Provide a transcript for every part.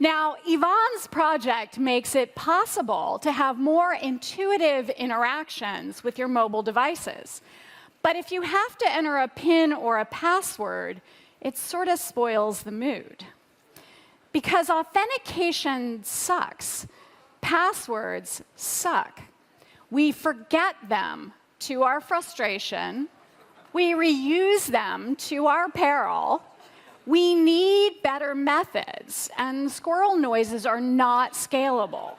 Now, Yvonne's project makes it possible to have more intuitive interactions with your mobile devices. But if you have to enter a PIN or a password, it sort of spoils the mood. Because authentication sucks. Passwords suck. We forget them to our frustration. We reuse them to our peril. We need better methods, and squirrel noises are not scalable.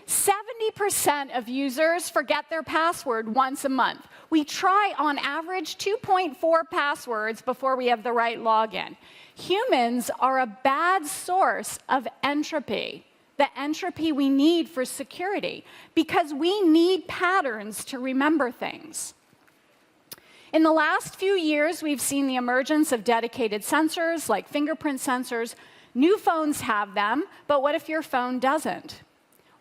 70% of users forget their password once a month. We try, on average, 2.4 passwords before we have the right login. Humans are a bad source of entropy, the entropy we need for security, because we need patterns to remember things. In the last few years, we've seen the emergence of dedicated sensors, like fingerprint sensors. New phones have them, but what if your phone doesn't?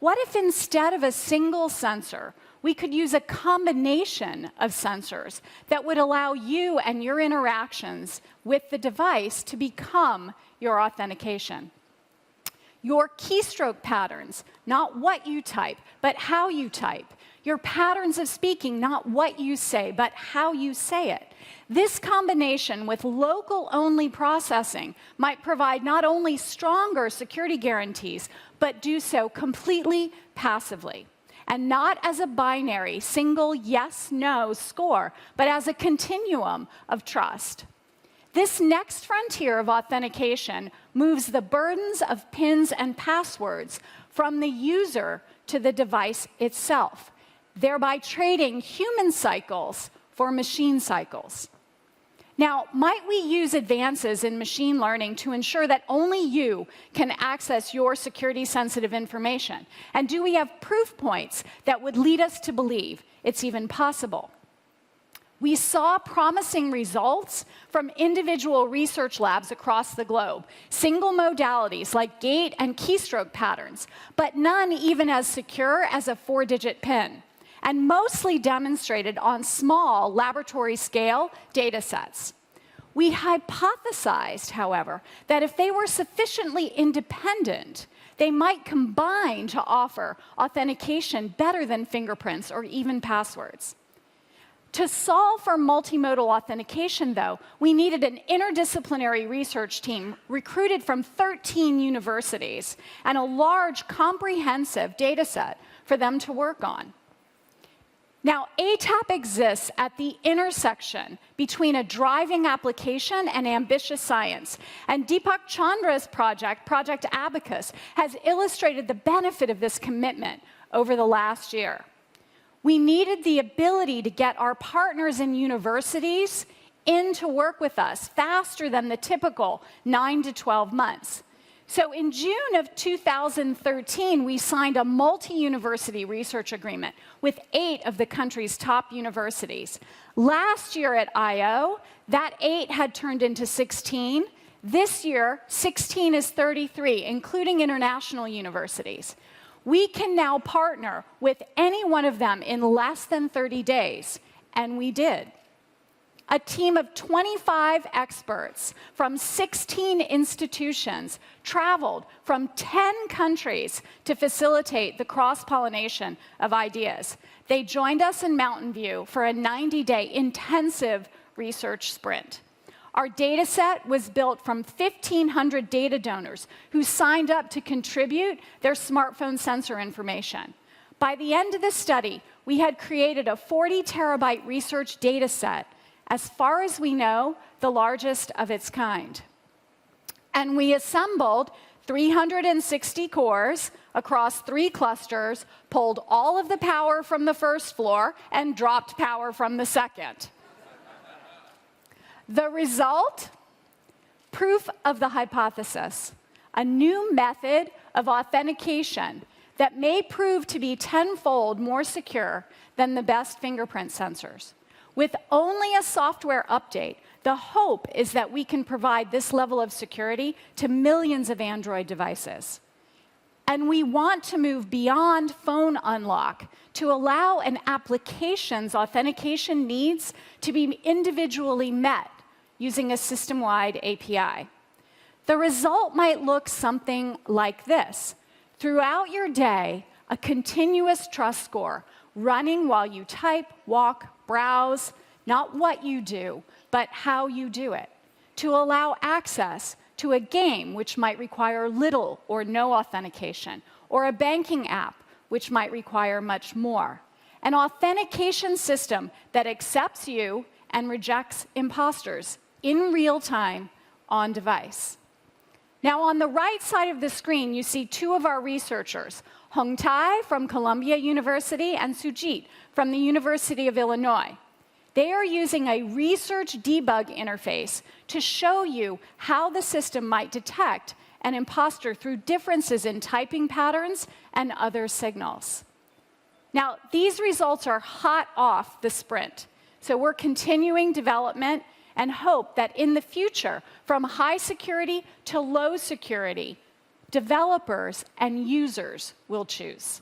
What if instead of a single sensor, we could use a combination of sensors that would allow you and your interactions with the device to become your authentication? Your keystroke patterns, not what you type, but how you type. Your patterns of speaking, not what you say, but how you say it. This combination with local-only processing might provide not only stronger security guarantees, but do so completely passively, and not as a binary, single yes-no score, but as a continuum of trust. This next frontier of authentication moves the burdens of PINs and passwords from the user to the device itself, thereby trading human cycles for machine cycles. Now, might we use advances in machine learning to ensure that only you can access your security-sensitive information? And do we have proof points that would lead us to believe it's even possible? We saw promising results from individual research labs across the globe, single modalities like gait and keystroke patterns, but none even as secure as a 4-digit PIN, and mostly demonstrated on small laboratory-scale data sets. We hypothesized, however, that if they were sufficiently independent, they might combine to offer authentication better than fingerprints or even passwords. To solve for multimodal authentication, though, we needed an interdisciplinary research team recruited from 13 universities and a large, comprehensive data set for them to work on. Now, ATAP exists at the intersection between a driving application and ambitious science. And Deepak Chandra's project, Project Abacus, has illustrated the benefit of this commitment over the last year. We needed the ability to get our partners in universities in to work with us faster than the typical 9 to 12 months. So in June of 2013, we signed a multi-university research agreement with 8 of the country's top universities. Last year at I/O, that 8 had turned into 16. This year, 16 is 33, including international universities. We can now partner with any one of them in less than 30 days, and we did. A team of 25 experts from 16 institutions traveled from 10 countries to facilitate the cross-pollination of ideas. They joined us in Mountain View for a 90-day intensive research sprint. Our data set was built from 1,500 data donors who signed up to contribute their smartphone sensor information. By the end of the study, we had created a 40-terabyte research data set, as far as we know, the largest of its kind. And we assembled 360 cores across 3 clusters, pulled all of the power from the first floor, and dropped power from the second. The result? Proof of the hypothesis, a new method of authentication that may prove to be 10-fold more secure than the best fingerprint sensors. With only a software update, the hope is that we can provide this level of security to millions of Android devices. And we want to move beyond phone unlock to allow an application's authentication needs to be individually met using a system-wide API. The result might look something like this. Throughout your day, a continuous trust score running while you type, walk, browse, not what you do, but how you do it, to allow access to a game which might require little or no authentication, or a banking app which might require much more. An authentication system that accepts you and rejects imposters in real time on device. Now, on the right side of the screen, you see two of our researchers, Hong Tai from Columbia University and Sujit from the University of Illinois. They are using a research debug interface to show you how the system might detect an imposter through differences in typing patterns and other signals. Now, these results are hot off the sprint, so we're continuing development and hope that in the future, from high security to low security, developers and users will choose.